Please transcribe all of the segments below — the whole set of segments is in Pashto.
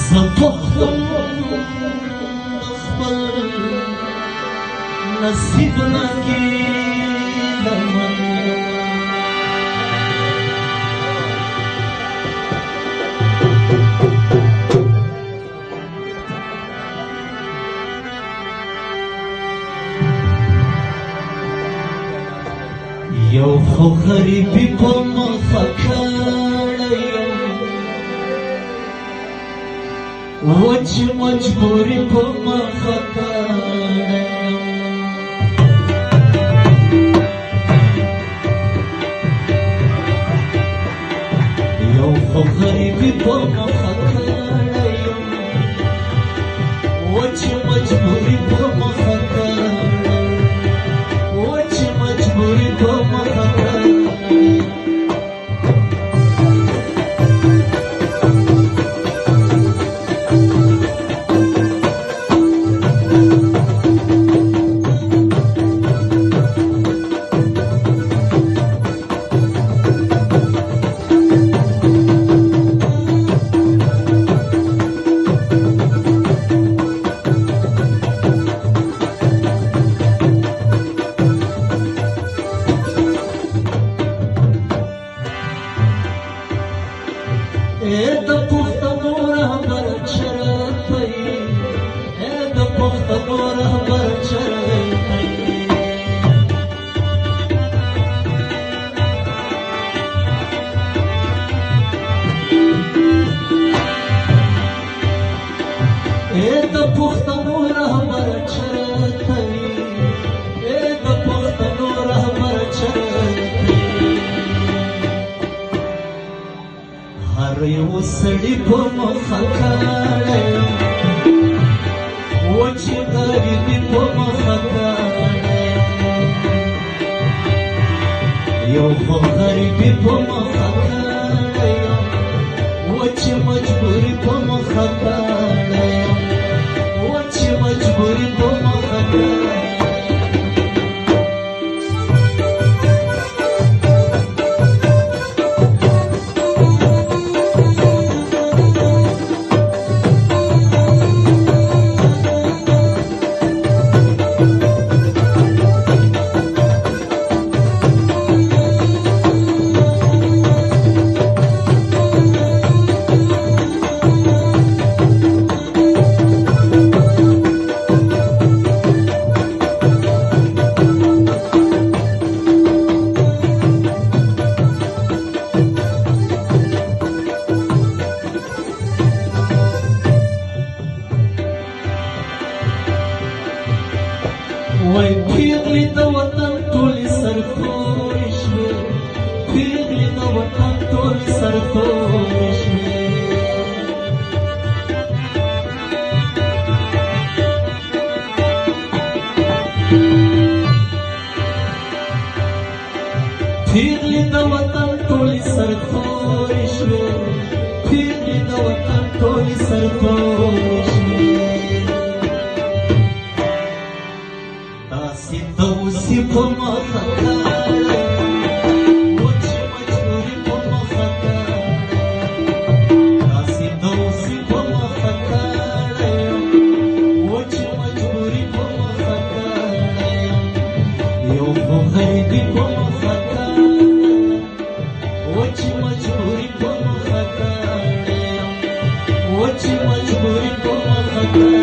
زپختم خپل نصیب نکی لمن یو خو غریبی په مخه کړی یم وچ مجبوري په مخه کړی یم یو خو غریبی په مخه کړی یم وچ مجبوري په مخه کړی وچ مجبوري په مخه کړی هر یو سړي په مخه کړی وچ غریبي په مخه کړی یو خو غریبي په مخه کړی وچ مجبوري په مخه کړی وچ مجبوري په مخه کړی وای پیغلی د وطن ټولې سرخوړې شوې پیغلی د وطن ټولې سرخوړې شوې پیغلی د وطن ټولې سرخوړې شوې پیغلی د وطن ټولې سرخوړې شوې داسې دوسې په مخه کړی وچ مجبوري په مخه کړی داسې دوسې په مخه کړی وچ مجبوري په مخه کړی یو خو غریبي په مخه کړی وچ مجبوري په مخه کړی وچ مجبوري په مخه کړی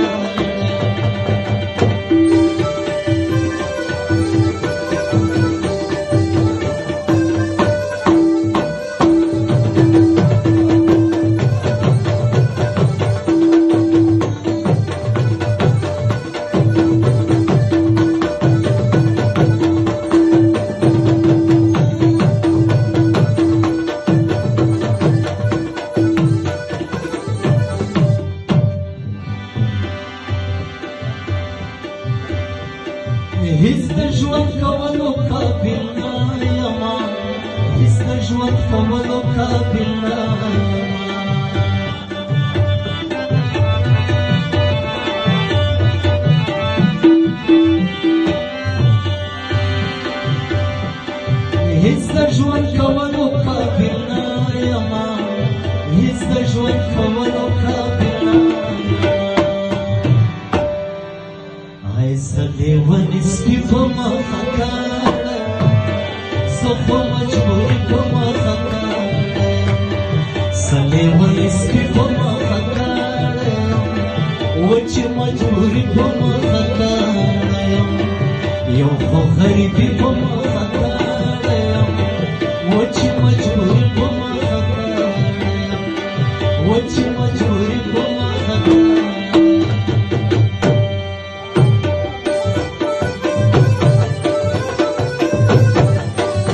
هیڅ د ژوند کولو قابل نه یما هیڅ د ژوند کولو قابل نه یما هیڅ د ژوند کولو قابل نه یما هیڅ د ژوند کولو قابل نه خکار زخو مجبوری په ما خکار سلی ولی سپی په ما خکار وچ مجبوری په ما خکار یو خو غریبی په ما خکار وچ مجبوری په ما خکار وچ مجبوری په